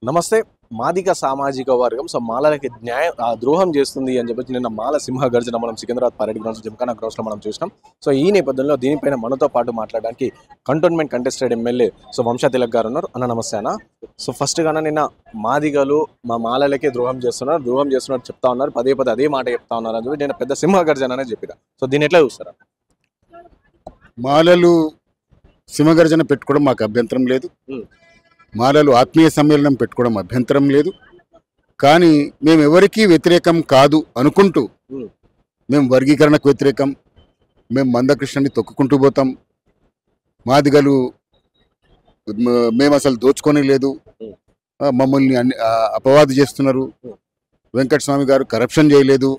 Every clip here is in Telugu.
నమస్తే. మాదిగ సామాజిక వర్గం మాలలకి ద్రోహం చేస్తుంది అని చెప్పి నిన్న మాల సింహ గర్జన మనం సికింద్రాబాద్ పరేడ్ గ్రౌండ్స్ జిమ్ఖానా గ్రౌండ్స్లో మనం చూసినాం. ఈ నేపథ్యంలో దీనిపైన మనతో పాటు మాట్లాడడానికి కంటోన్మెంట్ కంటెస్టెడ్ ఎమ్మెల్యే వంశా తిలక్ గారు ఉన్నారు. అన్న నమస్తే అన్న. ఫస్ట్ గానే నిన్న మాదిగలు మా మాలలకే ద్రోహం చేస్తున్నారు చెప్తా ఉన్నారు, పదే పదే అదే మాట చెప్తా ఉన్నారు అని చెప్పి నేను పెద్ద సింహ గర్జన అనేది చెప్పిన. దీన్ని ఎట్లా చూస్తారా? మాలలు సింహగర్జన పెట్టుకోవడం మాకు అభ్యంతరం లేదు, మాలలు ఆత్మీయ సమ్మేళనం పెట్టుకోవడం అభ్యంతరం లేదు. కానీ మేము ఎవరికీ వ్యతిరేకం కాదు అనుకుంటూ మేము వర్గీకరణకు వ్యతిరేకం, మేము మందకృష్ణని తొక్కుకుంటూ పోతాం, మాదిగలు మేము అసలు దోచుకొని లేదు, మమ్మల్ని అపవాదు చేస్తున్నారు, వెంకటస్వామి గారు కరప్షన్ చేయలేదు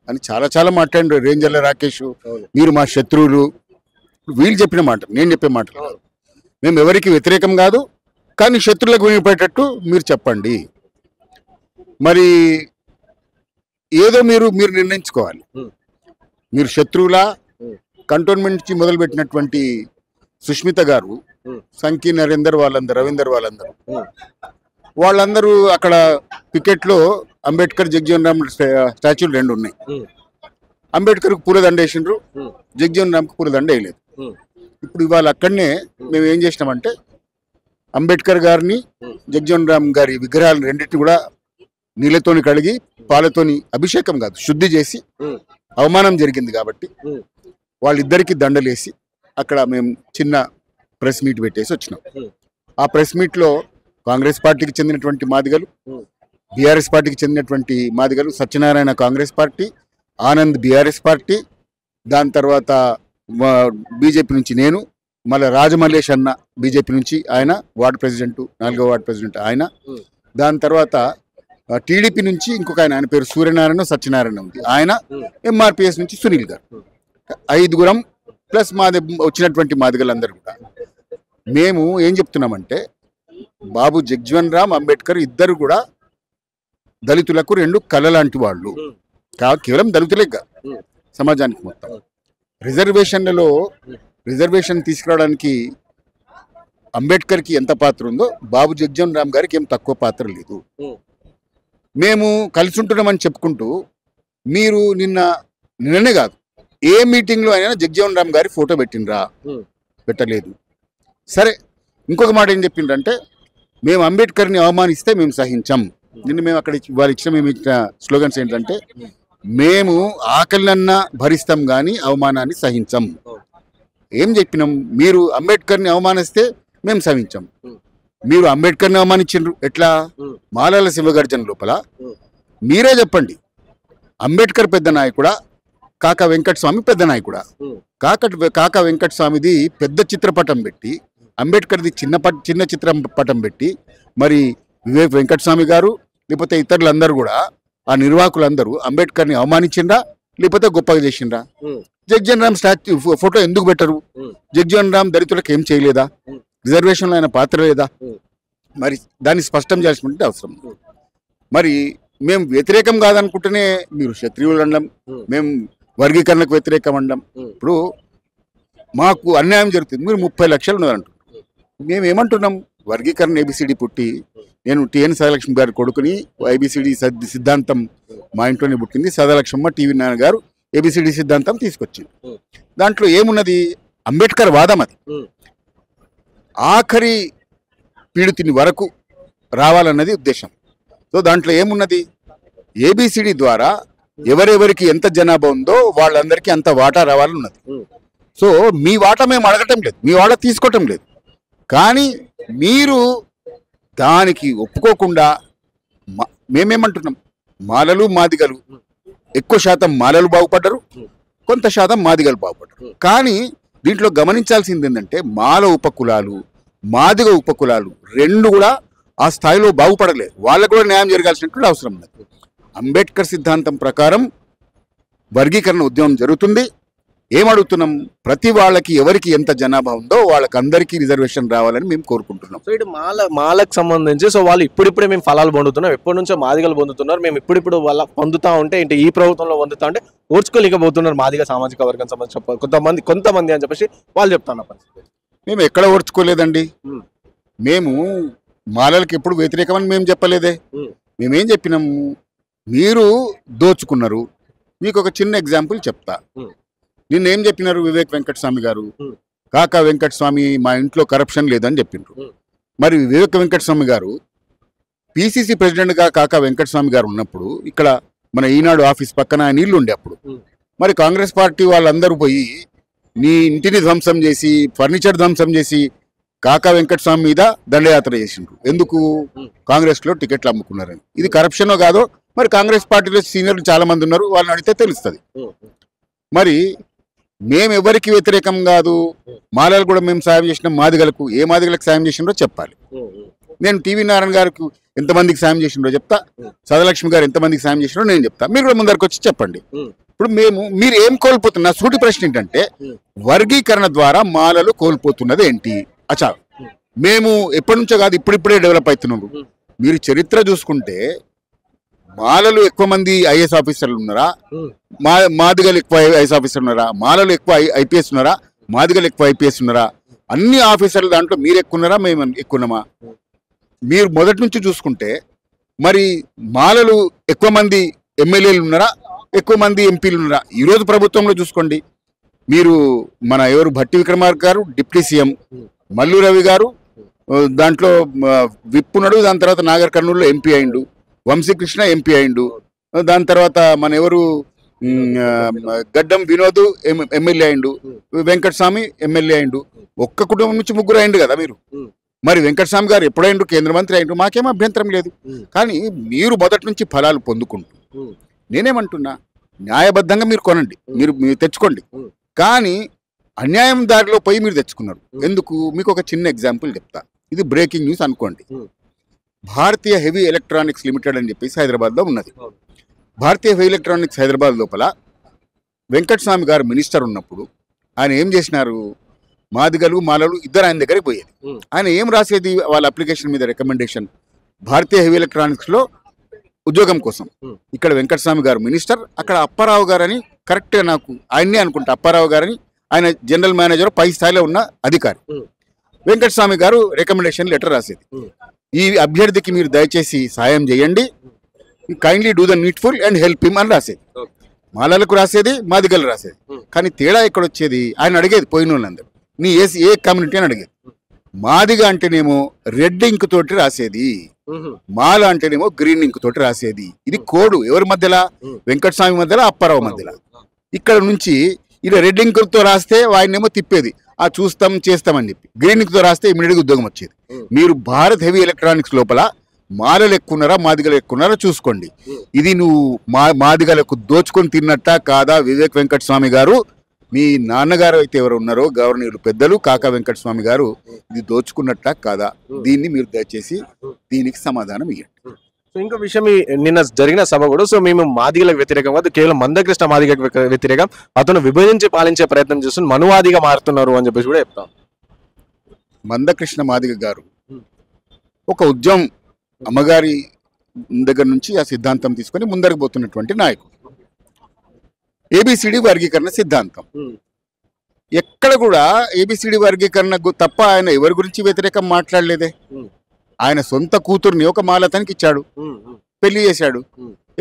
అని చాలా చాలా మాట్లాడారు. రేంజర్ల రాకేష్ మీరు మా శత్రువులు, వీళ్ళు చెప్పిన మాట నేను చెప్పే మాట. మేము ఎవరికి వ్యతిరేకం కాదు, కానీ శత్రువులకు వినిపోయేటట్టు మీరు చెప్పండి. మరి ఏదో మీరు నిర్ణయించుకోవాలి. మీరు శత్రువులా? కంటోన్మెంట్ నుంచి మొదలుపెట్టినటువంటి సుష్మిత గారు, సంకీ నరేందర్ వాళ్ళందరూ, రవీందర్ వాళ్ళందరూ అక్కడ పికెట్లో అంబేద్కర్ జగ్జీవన్ రామ్ స్టాచ్యూలు 2 ఉన్నాయి. అంబేద్కర్కి పూలదండ వేసిండ్రు, జగ్జీవన్ రామ్కి పూలదండ వేయలేదు. ఇప్పుడు ఇవాళ అక్కడనే మేము ఏం చేసినామంటే అంబేద్కర్ గారిని జగ్జీవన్ రామ్ గారి విగ్రహాలను రెండింటిని కూడా నీళ్ళతోని కడిగి పాలతోని అభిషేకం కాదు శుద్ధి చేసి, అవమానం జరిగింది కాబట్టి వాళ్ళిద్దరికి దండలేసి అక్కడ మేము చిన్న ప్రెస్ మీట్ పెట్టేసి వచ్చినాం. ఆ ప్రెస్ మీట్లో కాంగ్రెస్ పార్టీకి చెందినటువంటి మాదిగలు, బీఆర్ఎస్ పార్టీకి చెందినటువంటి మాదిగలు, Satyanarayana Congress party, Anand BRS party, దాని తర్వాత బీజేపీ నుంచి నేను, మళ్ళీ రాజమల్లేష్ అన్న బీజేపీ నుంచి ఆయన వార్డు ప్రెసిడెంట్, 4వ వార్డు ప్రెసిడెంట్ ఆయన, దాని తర్వాత టీడీపీ నుంచి ఇంకొక ఆయన పేరు సూర్యనారాయణ సత్యనారాయణ ఉంది ఆయన, ఎంఆర్పిఎస్ నుంచి సునీల్ గారు, 5గురం ప్లస్ వచ్చినటువంటి మాదిగలందరూ కూడా. మేము ఏం చెప్తున్నామంటే బాబు జగ్జీవన్ రామ్ అంబేద్కర్ ఇద్దరు కూడా దళితులకు 2 కళ లాంటి వాళ్ళు, కేవలం దళితులే సమాజానికి మొత్తం. రిజర్వేషన్లలో రిజర్వేషన్ తీసుకురావడానికి అంబేద్కర్కి ఎంత పాత్ర ఉందో బాబు జగ్జీవన్ రామ్ గారికి ఏం తక్కువ పాత్ర లేదు. మేము కలిసి ఉంటున్నామని చెప్పుకుంటూ మీరు నిన్ననే కాదు ఏ మీటింగ్లో అయినా జగ్జీవన్ రామ్ గారి ఫోటో పెట్టినరా? పెట్టలేదు. సరే, ఇంకొక మాట ఏం చెప్పిండ్రంటే మేము అంబేద్కర్ని అవమానిస్తే మేము సహించాం. నిన్న మేము అక్కడ వాళ్ళు ఇచ్చిన స్లోగన్స్ ఏంటంటే మేము ఆకలినన్నా భరిస్తాం కానీ అవమానాన్ని సహించాం. ఏం చెప్పినాం? మీరు అంబేద్కర్ని అవమానిస్తే మేము సహించాం. మీరు అంబేద్కర్ని అవమానించారు ఎట్లా? మాలల సింహగర్జన లోపల మీరే చెప్పండి, అంబేద్కర్ పెద్ద నాయకుడా, కాకా వెంకటస్వామి పెద్ద నాయకుడా? కాకా వెంకటస్వామిది పెద్ద చిత్రపటం పెట్టి, అంబేద్కర్ది చిన్న చిత్రపటం పెట్టి, మరి వివేక్ వెంకటస్వామి గారు లేకపోతే ఇతరులందరూ కూడా ఆ నిర్వాహకులందరూ అంబేద్కర్ని అవమానించిండ్రా లేకపోతే గొప్పగా చేసిండ్రా? జగ్జీవన్ రామ్ స్టాచ్యూ ఫోటో ఎందుకు పెట్టరు? జగ్జీవన్ రామ్ దళితులకు ఏం చేయలేదా? రిజర్వేషన్లో ఆయన పాత్ర లేదా? మరి దాన్ని స్పష్టం చేయాల్సినటువంటి అవసరం. మరి మేము వ్యతిరేకం కాదనుకుంటేనే మీరు శత్రువులు అనడం, మేము వర్గీకరణకు వ్యతిరేకం అనడం. ఇప్పుడు మాకు అన్యాయం జరుగుతుంది, మీరు 30 లక్షలు ఉన్నదంటారు. మేము ఏమంటున్నాం? వర్గీకరణ ఏబిసిడి పుట్టి, నేను టిఎన్ సదాలక్ష్మి గారి కొడుకుని, ఏబిసిడి సిద్ధాంతం మా ఇంట్లోనే పుట్టింది. సదాలక్ష్మమ్మ టీవీ నాన్న గారు ఏబిసిడి సిద్ధాంతం తీసుకొచ్చింది. దాంట్లో ఏమున్నది? అంబేద్కర్ వాదం అది. ఆఖరి పీడితుని వరకు రావాలన్నది ఉద్దేశం. సో దాంట్లో ఏమున్నది? ఏబిసిడి ద్వారా ఎవరెవరికి ఎంత జనాభా ఉందో వాళ్ళందరికీ అంత వాటా రావాలన్నది. సో మీ వాటా మేము అడగటం లేదు, మీ వాటా తీసుకోవటం లేదు. కానీ మీరు దానికి ఒప్పుకోకుండా మేమేమంటున్నాం? మాలలు మాదిగలు ఎక్కువ శాతం మాలలు బాగుపడ్డారు, కొంత శాతం మాదిగలు బాగుపడ్డారు. కానీ దీంట్లో గమనించాల్సింది ఏంటంటే మాల ఉపకులాలు, మాదిగ ఉపకులాలు 2 కూడా ఆ స్థాయిలో బాగుపడలేదు. వాళ్ళకు కూడా న్యాయం జరగాల్సినటువంటి అవసరం ఉన్నది. అంబేద్కర్ సిద్ధాంతం ప్రకారం వర్గీకరణ ఉద్యమం జరుగుతుంది. ఏమడుగుతున్నాం? ప్రతి వాళ్ళకి ఎవరికి ఎంత జనాభా ఉందో వాళ్ళకందరికీ రిజర్వేషన్ రావాలని మేము కోరుకుంటున్నాం. సో ఇటు మాలకు సంబంధించి వాళ్ళు ఇప్పుడిప్పుడే మేము ఫలాలు పొందుతున్నాం, ఎప్పటి నుంచో మాదిగలు పొందుతున్నారు, మేము ఇప్పుడు వాళ్ళ పొందుతా ఉంటే ఇంటి ఈ ప్రభుత్వంలో పొందుతా ఉంటే ఓర్చుకోలేకపోతున్నారు మాదిగ సామాజిక వర్గం సంబంధించి కొంతమంది అని చెప్పేసి వాళ్ళు చెప్తున్నారు. మేము ఎక్కడ ఓర్చుకోలేదండి. మేము మాలలకు ఎప్పుడు వ్యతిరేకమని మేము చెప్పలేదే. మేమేం చెప్పినాము, మీరు దోచుకున్నారు. మీకు ఒక చిన్న ఎగ్జాంపుల్ చెప్తా. నిన్నేం చెప్పినారు వివేక్ వెంకటస్వామి గారు, కాకా వెంకటస్వామి మా ఇంట్లో కరప్షన్ లేదని చెప్పిండ్రు. మరి వివేక్ వెంకటస్వామి గారు పిసిసి ప్రెసిడెంట్గా కాకా వెంకటస్వామి గారు ఉన్నప్పుడు ఇక్కడ మన ఈనాడు ఆఫీస్ పక్కన ఆయన ఇల్లు ఉండే అప్పుడు. మరి కాంగ్రెస్ పార్టీ వాళ్ళందరూ పోయి నీ ఇంటిని ధ్వంసం చేసి ఫర్నిచర్ ధ్వంసం చేసి కాకా వెంకటస్వామి మీద దండయాత్ర చేసిండ్రు. ఎందుకు? కాంగ్రెస్లో టికెట్లు అమ్ముకున్నారని. ఇది కరప్షనో కాదో మరి కాంగ్రెస్ పార్టీలో సీనియర్లు చాలా మంది ఉన్నారు, వాళ్ళని అడిగితే తెలుస్తుంది. మరి మేము ఎవరికి వ్యతిరేకం కాదు, మాలలు కూడా మేము సాయం చేసినాం. మాదిగలకు ఏ మాదిగలకు సాయం చేసినారో చెప్పాలి. నేను టీవీ నారాయణ గారికి ఎంతమందికి సాయం చేసినారో చెప్తా, సదలక్ష్మి గారు ఎంతమందికి సాయం చేసినారో నేను చెప్తా. మీరు కూడా ముందరికి వచ్చి చెప్పండి. ఇప్పుడు మీరు ఏం కోల్పోతున్నా? సూటి ప్రశ్న ఏంటంటే వర్గీకరణ ద్వారా మాలలు కోల్పోతున్నది ఏంటి? అచ్చా, మేము ఎప్పటి నుంచో కాదు, ఇప్పుడిప్పుడే డెవలప్ అవుతున్నారు. మీరు చరిత్ర చూసుకుంటే మాలలు ఎక్కువ మంది ఐఏఎస్ ఆఫీసర్లు ఉన్నారా, మాదిగలు ఎక్కువ ఐఏఎస్ ఆఫీసర్ ఉన్నారా, మాలలు ఎక్కువ ఐపీఎస్ ఉన్నారా, మాదిగలు ఎక్కువ ఐపీఎస్ ఉన్నారా? అన్ని ఆఫీసర్లు దాంట్లో మీరు ఎక్కువ ఉన్నారా, మేము ఎక్కువన్నామా? మీరు మొదటి నుంచి చూసుకుంటే మరి మాలలు ఎక్కువ మంది ఎమ్మెల్యేలు ఉన్నారా, ఎక్కువ మంది ఎంపీలు ఉన్నారా? ఈరోజు ప్రభుత్వంలో చూసుకోండి, మీరు మన ఎవరు భట్టి విక్రమార్క గారు డిప్యూటీ సీఎం, మల్లు రవి గారు దాంట్లో విప్పున్నాడు, దాని తర్వాత నాగర్ కర్నూలులో ఎంపీ అయిండు, వంశీకృష్ణ ఎంపీ అయిండు, దాని తర్వాత మన ఎవరు గడ్డం వినోద్ ఎమ్మెల్యే అయిండు, వెంకటస్వామి ఎమ్మెల్యే అయిండు. ఒక్క కుటుంబం నుంచి ముగ్గురు అయిండు కదా మీరు. మరి వెంకటస్వామి గారు ఎప్పుడైండు కేంద్ర మంత్రి అయిండు, మాకేం అభ్యంతరం లేదు. కానీ మీరు మొదటి నుంచి ఫలాలు పొందుకుంటూ, నేనేమంటున్నా, న్యాయబద్ధంగా మీరు కొనండి, మీరు తెచ్చుకోండి. కానీ అన్యాయం దారిలో పోయి మీరు తెచ్చుకున్నారు ఎందుకు? మీకు ఒక చిన్న ఎగ్జాంపుల్ చెప్తా. ఇది బ్రేకింగ్ న్యూస్ అనుకోండి. భారతీయ హెవీ ఎలక్ట్రానిక్స్ లిమిటెడ్ అని చెప్పేసి హైదరాబాద్లో ఉన్నది. భారతీయ హెవీ ఎలక్ట్రానిక్స్ హైదరాబాద్ లోపల వెంకటస్వామి గారు మినిస్టర్ ఉన్నప్పుడు ఆయన ఏం చేసినారు? మాదిగలు మాలలు ఇద్దరు ఆయన దగ్గరికి పోయేది. ఆయన ఏం రాసేది వాళ్ళ అప్లికేషన్ మీద రికమెండేషన్? భారతీయ హెవీ ఎలక్ట్రానిక్స్లో ఉద్యోగం కోసం. ఇక్కడ వెంకటస్వామి గారు మినిస్టర్, అక్కడ అప్పారావు గారని, కరెక్ట్గా నాకు ఆయన్నే అనుకుంటా, అప్పారావు గారని ఆయన జనరల్ మేనేజర్ పై స్థాయిలో ఉన్న అధికారి. వెంకటస్వామి గారు రికమెండేషన్ లెటర్ రాసేది, ఈ అభ్యర్థికి మీరు దయచేసి సాయం చేయండి, kindly do the needful and help him అని రాసేది. మాలలకు రాసేది, మాదిగలు రాసేది. కానీ తేడా ఎక్కడ వచ్చేది? ఆయన అడిగేది పోయిన వాళ్ళందరూ, నీ ఏ కమ్యూనిటీ అని అడిగేది. మాదిగ అంటేనేమో రెడ్ ఇంక్ తోటి రాసేది, మాల అంటేనేమో గ్రీన్ ఇంక్ తోటి రాసేది. ఇది కోడు ఎవరి మధ్యలో? వెంకటస్వామి మధ్యలో, అప్పారావు మధ్యలో. ఇక్కడ నుంచి ఇలా రెడ్ ఇంక్ తో రాస్తే ఆయనేమో తిప్పేది, చూస్తాం చేస్తామని చెప్పి. గ్రీన్ ఇంక్ తో రాస్తే ఇమీడియట్గా ఉద్యోగం వచ్చేది. మీరు భారత్ హెవీ ఎలక్ట్రానిక్స్ లోపల మాలలు ఎక్కున్నారా మాదిగలు ఎక్కున్నారా చూసుకోండి. ఇది నువ్వు మాదిగలకు దోచుకొని తిన్నట్టా కాదా? వివేక్ వెంకటస్వామి గారు, మీ నాన్నగారు అయితే ఎవరు ఉన్నారో గవర్నీయులు పెద్దలు కాకా వెంకటస్వామి గారు, ఇది దోచుకున్నట్టా కాదా? దీన్ని మీరు దయచేసి దీనికి సమాధానం ఇవ్వండి. సో ఇంకో విషయం, నిన్న జరిగిన సభ కూడా, సో మేము మాదిగలకు వ్యతిరేకం కాదు, కేవలం మందకృష్ణ మాదిగకు వ్యతిరేకం, అతను విభజించి పాలించే ప్రయత్నం చేస్తున్న మనువాదిగా మారుతున్నారు అని చెప్పేసి కూడా చెప్తాం. మందకృష్ణ మాదిగ గారు ఒక ఉద్యమం అమ్మగారి దగ్గర నుంచి ఆ సిద్ధాంతం తీసుకొని ముందరకు పోతున్నటువంటి నాయకుడు. ఏబిసిడి వర్గీకరణ సిద్ధాంతం ఎక్కడ కూడా ఏబిసిడి వర్గీకరణ తప్ప ఆయన ఎవరి గురించి వ్యతిరేకం మాట్లాడలేదే. ఆయన సొంత కూతుర్ని ఒక మాలతనికి ఇచ్చాడు, పెళ్లి చేశాడు.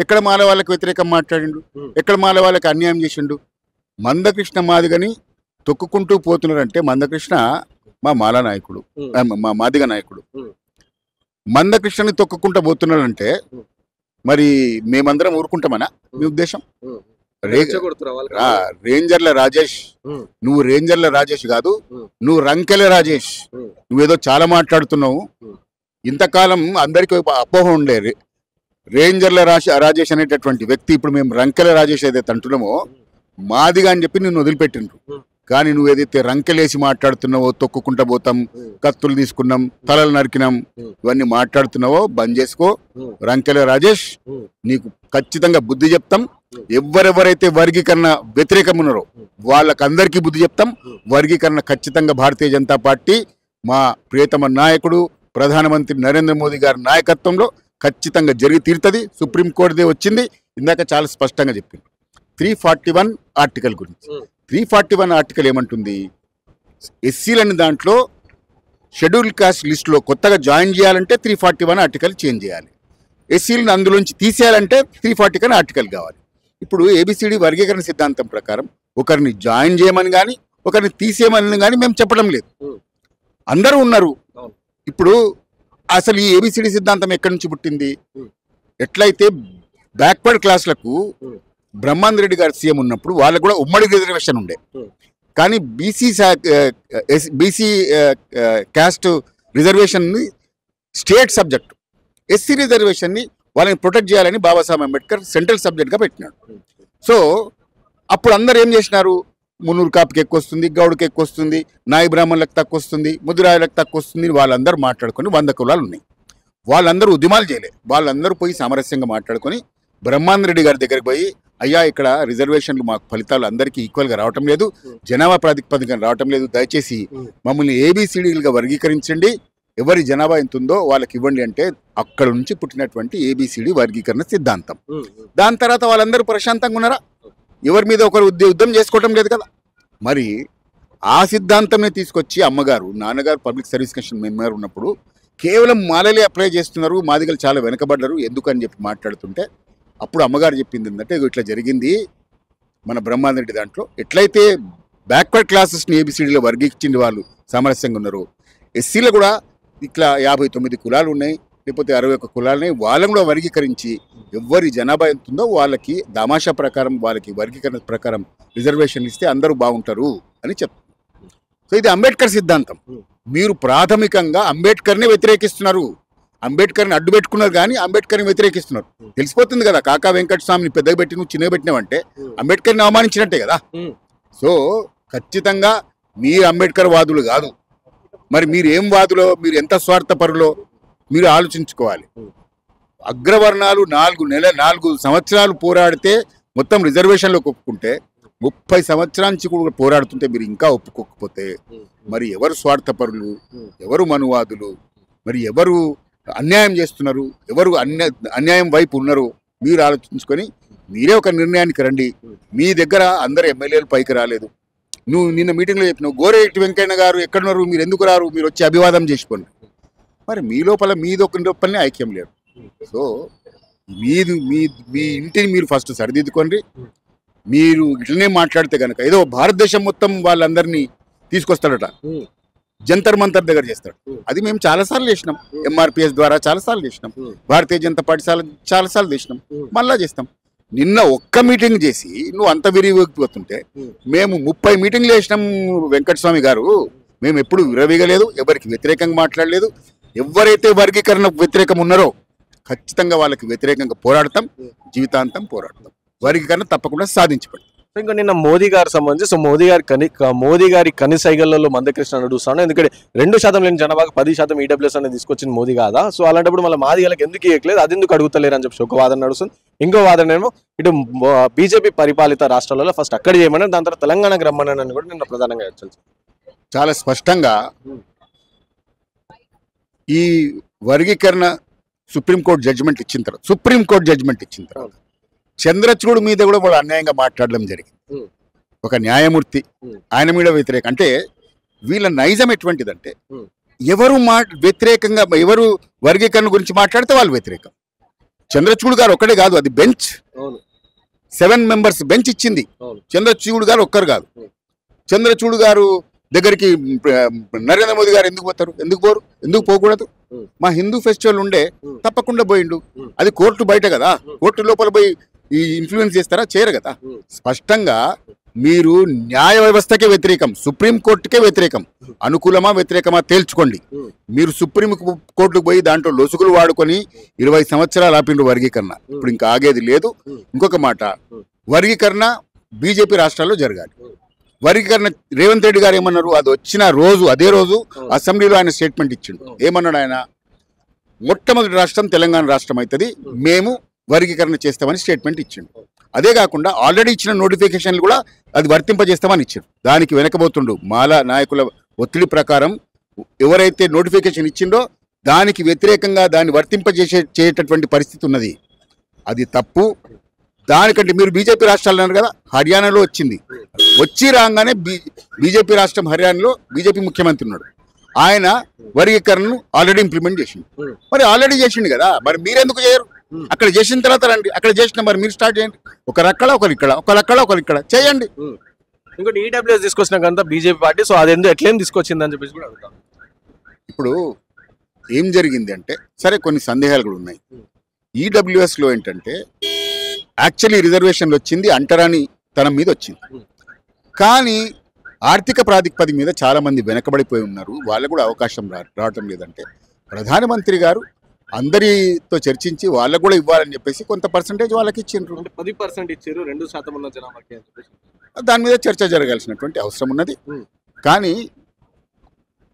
ఎక్కడ మాల వాళ్ళకి వ్యతిరేకం మాట్లాడిండు? ఎక్కడ మాల వాళ్ళకి అన్యాయం చేసిండు? మందకృష్ణ మాదిగని తొక్కుకుంటూ పోతున్నారంటే మందకృష్ణ మా మాల నాయకుడు, మా మాదిగ నాయకుడు. మందకృష్ణని తొక్కుకుంటూ పోతున్నాడంటే మరి మేమందరం ఊరుకుంటామనా మీ ఉద్దేశం? రేంజర్ల రాజేష్, నువ్వు రేంజర్ల రాజేష్ కాదు, నువ్వు రంకెల రాజేష్. నువ్వేదో చాలా మాట్లాడుతున్నావు. ఇంతకాలం అందరికీ అపోహ ఉండే రేంజర్ల రాజేష్ అనేటటువంటి వ్యక్తి ఇప్పుడు మేము రంకెల రాజేష్ ఏదైతే అంటున్నామో మాదిగా అని చెప్పి నిన్ను వదిలిపెట్టిండ్రు. కానీ నువ్వు ఏదైతే రంకెలేసి మాట్లాడుతున్నావో, తొక్కుకుంటా పోతాం, కత్తులు తీసుకున్నాం, తలలు నరికినాం, ఇవన్నీ మాట్లాడుతున్నావో బంద్ చేసుకో. రంకెల రాజేష్, నీకు ఖచ్చితంగా బుద్ధి చెప్తాం. ఎవరెవరైతే వర్గీకరణ వ్యతిరేకం ఉన్నారో వాళ్ళకందరికీ బుద్ధి చెప్తాం. వర్గీకరణ ఖచ్చితంగా భారతీయ జనతా పార్టీ మా ప్రియతమ నాయకుడు ప్రధానమంత్రి నరేంద్ర మోదీ గారి నాయకత్వంలో ఖచ్చితంగా జరిగి తీరుతుంది. సుప్రీంకోర్టుదే వచ్చింది, ఇందాక చాలా స్పష్టంగా చెప్పింది. 341 ఆర్టికల్ గురించి 341 ఆర్టికల్ ఏమంటుంది? ఎస్సీలని దాంట్లో షెడ్యూల్ కాస్ట్ లిస్టులో కొత్తగా జాయిన్ చేయాలంటే 341 ఆర్టికల్ చేంజ్ చేయాలి. ఎస్సీలను అందులోంచి తీసేయాలంటే 340 ఆర్టికల్ కావాలి. ఇప్పుడు ఏబిసిడి వర్గీకరణ సిద్ధాంతం ప్రకారం ఒకరిని జాయిన్ చేయమని కానీ ఒకరిని తీసేయమని కానీ మేము చెప్పడం లేదు. అందరూ ఉన్నారు. ఇప్పుడు అసలు ఈ ఏబిసిడి సిద్ధాంతం ఎక్కడి నుంచి పుట్టింది? ఎట్లయితే బ్యాక్వర్డ్ క్లాస్లకు బ్రహ్మాంద్ రెడ్డి గారు సీఎం ఉన్నప్పుడు వాళ్ళకు కూడా ఉమ్మడి రిజర్వేషన్ ఉండే, కానీ బీసీ క్యాస్ట్ రిజర్వేషన్ని స్టేట్ సబ్జెక్ట్, ఎస్సీ రిజర్వేషన్ని వాళ్ళని ప్రొటెక్ట్ చేయాలని బాబాసాహెబ్ అంబేద్కర్ సెంట్రల్ సబ్జెక్ట్గా పెట్టినాడు. సో అప్పుడు అందరు ఏం చేసినారు? మున్నూరు కాపుకి ఎక్కువ వస్తుంది, గౌడ్కి ఎక్కువ వస్తుంది, నాయి బ్రాహ్మణులకు తక్కువ వస్తుంది, ముదిరాయులకు తక్కువ వస్తుంది, వాళ్ళందరూ మాట్లాడుకొని 100 కులాలు ఉన్నాయి. వాళ్ళందరూ ఉద్యమాలు చేయలే, వాళ్ళందరూ పోయి సామరస్యంగా మాట్లాడుకొని బ్రహ్మాంద్ రెడ్డి గారి దగ్గరికి పోయి, అయ్యా ఇక్కడ రిజర్వేషన్లు మాకు ఫలితాలు అందరికీ ఈక్వల్గా రావటం లేదు, జనాభా ప్రాతిపదికన రావటం లేదు, దయచేసి మమ్మల్ని ఏబిసిడీలుగా వర్గీకరించండి, ఎవరి జనాభా ఎంత ఉందో వాళ్ళకి ఇవ్వండి అంటే అక్కడ నుంచి పుట్టినటువంటి ఏబిసిడి వర్గీకరణ సిద్ధాంతం. దాని తర్వాత వాళ్ళందరూ ప్రశాంతంగా ఉన్నారా? ఎవరి మీద ఒకరు యుద్ధం చేసుకోవటం లేదు కదా. మరి ఆ సిద్ధాంతంని తీసుకొచ్చి అమ్మగారు నాన్నగారు పబ్లిక్ సర్వీస్ కమిషన్ మెంబర్ ఉన్నప్పుడు కేవలం మాలలే అప్లై చేస్తున్నారు, మాదిగలు చాలా వెనకబడ్డారు ఎందుకని చెప్పి మాట్లాడుతుంటే అప్పుడు అమ్మగారు చెప్పింది ఏంటంటే, ఇట్లా జరిగింది మన బ్రహ్మాంద్ రెడ్డి దాంట్లో, ఎట్లయితే బ్యాక్వర్డ్ క్లాసెస్ని ఏబిసిడీలో వర్గీకరించిన వాళ్ళు సామరస్యంగా ఉన్నారు, ఎస్సీలో కూడా ఇట్లా 59 కులాలు ఉన్నాయి, లేకపోతే 61 కులాలని వాళ్ళని కూడా వర్గీకరించి ఎవరి జనాభా ఎంత ఉందో వాళ్ళకి దామాషా ప్రకారం వాళ్ళకి వర్గీకరణ ప్రకారం రిజర్వేషన్లు ఇస్తే అందరూ బాగుంటారు అని చెప్తారు. సో ఇది అంబేద్కర్ సిద్ధాంతం. మీరు ప్రాథమికంగా అంబేద్కర్ని వ్యతిరేకిస్తున్నారు, అంబేద్కర్ని అడ్డు పెట్టుకున్నారు కానీ అంబేద్కర్ని వ్యతిరేకిస్తున్నారు. తెలిసిపోతుంది కదా, కాకా వెంకటస్వామిని పెద్దగా పెట్టి నువ్వు చిన్నగా పెట్టినావంటే అంబేద్కర్ని అవమానించినట్టే కదా. సో ఖచ్చితంగా మీరు అంబేద్కర్ వాదులు కాదు. మరి మీరు ఏం వాదులో, మీరు ఎంత స్వార్థపరులో మీరు ఆలోచించుకోవాలి. అగ్రవర్ణాలు 4 సంవత్సరాలు పోరాడితే మొత్తం రిజర్వేషన్లో ఒప్పుకుంటే 30 సంవత్సరాల నుంచి కూడా పోరాడుతుంటే మీరు ఇంకా ఒప్పుకోకపోతే మరి ఎవరు స్వార్థపరులు, ఎవరు మనువాదులు, మరి ఎవరు అన్యాయం చేస్తున్నారు, ఎవరు అన్యాయం వైపు ఉన్నారు మీరు ఆలోచించుకొని మీరే ఒక నిర్ణయానికి రండి. మీ దగ్గర అందరు ఎమ్మెల్యేలు పైకి రాలేదు. నువ్వు నిన్న మీటింగ్లో చెప్పినావు గోరేటి వెంకయ్య గారు ఎక్కడున్నారు, మీరు ఎందుకు రారు, మీరు వచ్చి అభివాదం చేసుకోండి. మరి మీ లోపల మీదొక లోపలనే ఐక్యం లేదు. సో మీ ఇంటిని మీరు ఫస్ట్ సరిదిద్దుకోండి. మీరు ఇట్లనే మాట్లాడితే కనుక ఏదో భారతదేశం మొత్తం వాళ్ళందరినీ తీసుకొస్తాడట, జంతర్ మంతర్ దగ్గర చేస్తాడు. అది మేము చాలాసార్లు చేసినాం, ఎంఆర్పిఎస్ ద్వారా చాలాసార్లు చేసినాం, భారతీయ జనతా పార్టీ చాలాసార్లు చేసినాం, మళ్ళా చేస్తాం. నిన్న ఒక్క మీటింగ్ చేసి నువ్వు అంత విరిగిపోతుంటే మేము 30 మీటింగ్లు చేసినాం వెంకటస్వామి గారు. మేము ఎప్పుడు విరవీగలేదు, ఎవరికి వ్యతిరేకంగా మాట్లాడలేదు. ఎవరైతే వర్గీకరణ వ్యతిరేకం ఉన్నారో ఖచ్చితంగా వాళ్ళకి వ్యతిరేకంగా పోరాడతాం, జీవితాంతం పోరాడతాం. వర్గీకరణ తప్పకుండా సాధించబడతాం. ఇంకా నిన్న మోదీ గారు సంబంధించి మోదీ గారి కనిసైగలలో మందకృష్ణ అడుగుతాను, ఎందుకంటే 2% లేని జనాభాకు 10% ఈడబ్ల్యూఎస్ అనేది తీసుకొచ్చింది మోదీ కాదా, సో అలాంటప్పుడు మళ్ళీ మాదిగలకు ఎందుకు ఇవ్వట్లేదు, అది ఎందుకు అడుగుతలేరు అని చెప్పి ఒక వాదన నడుస్తుంది. ఇంకో వాదన ఏమో ఇటు బీజేపీ పరిపాలిత రాష్ట్రాలలో ఫస్ట్ అక్కడ చేయమని, దాని తర్వాత తెలంగాణకు రమ్మని కూడా నిన్న ప్రధానంగా చాలా స్పష్టంగా ఈ వర్గీకరణ సుప్రీంకోర్టు జడ్జిమెంట్ ఇచ్చిన తర్వాత చంద్రచూడ్ మీద కూడా వాళ్ళు అన్యాయంగా మాట్లాడడం జరిగింది. ఒక న్యాయమూర్తి ఆయన మీద వ్యతిరేకం అంటే వీళ్ళ నైజం ఎటువంటిదంటే ఎవరు వ్యతిరేకంగా ఎవరు వర్గీకరణ గురించి మాట్లాడితే వాళ్ళు వ్యతిరేకం. చంద్రచూడ్ గారు ఒక్కడే కాదు, అది బెంచ్ 7 మెంబర్స్ బెంచ్ ఇచ్చింది. చంద్రచూడ్ గారు ఒక్కరు కాదు. చంద్రచూడ్ గారు దగ్గరికి నరేంద్ర మోదీ గారు ఎందుకు పోతారు, ఎందుకు పోరు, ఎందుకు పోకూడదు? మా హిందూ ఫెస్టివల్ ఉండే తప్పకుండా పోయిండు. అది కోర్టు బయట కదా, కోర్టు లోపల పోయి ఈ ఇన్ఫ్లుయెన్స్ చేస్తారా? చేయరు కదా. స్పష్టంగా మీరు న్యాయ వ్యవస్థకే వ్యతిరేకం, సుప్రీం కోర్టుకే వ్యతిరేకం. అనుకూలమా వ్యతిరేకమా తేల్చుకోండి. మీరు సుప్రీం కోర్టుకు పోయి దాంట్లో లొసుగులు వాడుకొని 20 సంవత్సరాలు ఆపిండ్రు వర్గీకరణ. ఇప్పుడు ఇంకా ఆగేది లేదు. ఇంకొక మాట, వర్గీకరణ బీజేపీ రాష్ట్రాల్లో జరగాలి. వర్గీకరణ రేవంత్ రెడ్డి గారు ఏమన్నారు, అది వచ్చిన రోజు అదే రోజు అసెంబ్లీలో ఆయన స్టేట్మెంట్ ఇచ్చిండు. ఏమన్నాడు ఆయన? మొట్టమొదటి రాష్ట్రం తెలంగాణ రాష్ట్రం అవుతుంది, మేము వర్గీకరణ చేస్తామని స్టేట్మెంట్ ఇచ్చిండు. అదే కాకుండా ఆల్రెడీ ఇచ్చిన నోటిఫికేషన్లు కూడా అది వర్తింపజేస్తామని ఇచ్చారు. దానికి వెనకబోతుండు మాలా నాయకుల ఒత్తిడి ప్రకారం ఎవరైతే నోటిఫికేషన్ ఇచ్చిండో దానికి వ్యతిరేకంగా దాన్ని వర్తింపజేసేటటువంటి పరిస్థితి ఉన్నది. అది తప్పు. దానికంటే మీరు బీజేపీ రాష్ట్రాలు అన్నారు కదా, హర్యానాలో వచ్చింది. వచ్చి రాగానే బీజేపీ రాష్ట్రం హర్యానాలో బీజేపీ ముఖ్యమంత్రి ఉన్నాడు. ఆయన వర్గీకరణను ఆల్రెడీ ఇంప్లిమెంట్ చేసిండు. మరి ఆల్రెడీ చేసిండు కదా, మరి మీరెందుకు చేయరు? అక్కడ చేసిన తర్వాత రండి, అక్కడ చేసిన మరి మీరు స్టార్ట్ చేయండి. ఒకరు అక్కడ ఒకరు ఇక్కడ చేయండి. ఇంకోటి ఈడబ్ల్యూఎస్ తీసుకొచ్చిన కనుక బీజేపీ పార్టీ, సో అది ఎందుకు ఎట్లేం తీసుకొచ్చింది అని చెప్పేసి కూడా అడుగుతాం. ఇప్పుడు ఏం జరిగింది అంటే, సరే కొన్ని సందేహాలు కూడా ఉన్నాయి. ఈడబ్ల్యూఎస్ లో ఏంటంటే యాక్చువల్లీ రిజర్వేషన్లు వచ్చింది అంటరాని తనం మీద వచ్చింది, కానీ ఆర్థిక ప్రాతిపదిక మీద చాలా మంది వెనకబడిపోయి ఉన్నారు. వాళ్ళకు కూడా అవకాశం రావటం లేదంటే ప్రధానమంత్రి గారు అందరితో చర్చించి వాళ్ళకు కూడా ఇవ్వాలని చెప్పేసి కొంత పర్సంటేజ్ వాళ్ళకి ఇచ్చిండ్రు. 10% ఇచ్చారు 2% ఉన్న జనాభాకి అని చెప్పేసి. దాని మీద చర్చ జరగాల్సినటువంటి అవసరం ఉన్నది. కానీ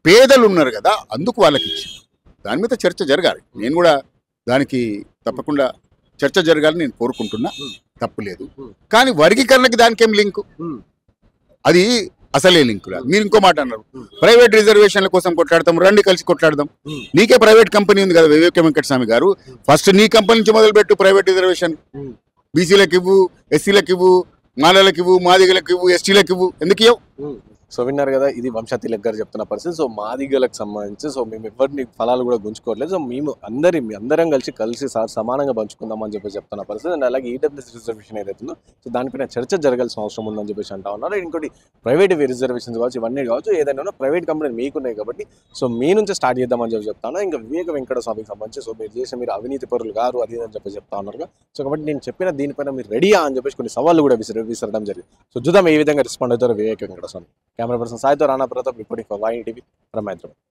పేదలు ఉన్నారు కదా, అందుకు వాళ్ళకి ఇచ్చిండ్రు. దాని మీద చర్చ జరగాలి. నేను కూడా దానికి తప్పకుండా చర్చ జరగాలని నేను కోరుకుంటున్నా, తప్పులేదు. కానీ వర్గీకరణకి దానికి ఏం లింకు? అది అసలే లింకు లేదు. మీరు ఇంకో మాట అన్నారు, ప్రైవేట్ రిజర్వేషన్ల కోసం కొట్లాడతాం, రండి కలిసి కొట్లాడదాం. నీకే ప్రైవేట్ కంపెనీ ఉంది కదా వివేక వెంకటస్వామి గారు, ఫస్ట్ నీ కంపెనీ నుంచి మొదలుపెట్టు ప్రైవేట్ రిజర్వేషన్. బీసీలకు ఇవ్వు, ఎస్సీలకు ఇవ్వు, మాలలకు ఇవ్వు, మాదిగలకు ఇవ్వు, ఎస్టీలకు ఇవ్వు, ఎందుకు ఇవ్వవు? సో విన్నారు కదా, ఇది వంశతిలక్ గారు చెప్తున్న పరిస్థితి. సో మాదిగలకు సంబంధించి సో మేము ఎవరిని ఫలాలు కూడా గుంజుకోవట్లేదు. సో మేము అందరం కలిసి సార్ సమానంగా పంచుకుందాం అని చెప్పేసి చెప్తున్న పరిస్థితి. అండ్ అలాగే ఈడబ్ల్యూఎస్ రిజర్వేషన్ ఏదైతుందో సో దానిపైన చర్చ జరగాల్సిన అవసరం ఉందని చెప్పేసి అంటా ఉన్నారు. ఇంకోటి ప్రైవేట్ రిజర్వేషన్స్ కావచ్చు, ఇవన్నీ కావచ్చు, ఏదైనా ప్రైవేట్ కంపెనీలు మీకున్నాయి కాబట్టి సో మీ నుంచి స్టార్ట్ చేద్దామని చెప్పి చెప్తాను. ఇంకా వివేక వెంకట స్వామికి సంబంధించి సో మీరు అవినీతి పరులు గారు అది అని చెప్పి చెప్తా ఉన్నారు. సో కాబట్టి నేను చెప్పిన దీనిపైన మీరు రెడీయా అని చెప్పేసి కొన్ని సవాళ్ళు కూడా విసరడం జరిగింది. సో చూద్దాం ఏ విధంగా రెస్పాండ్ అవుతారో వివేక వెంకట స్వామి. కెమెరా పర్సన్ సాయితో Rana Pratap, reporting for YNTV from Hyderabad.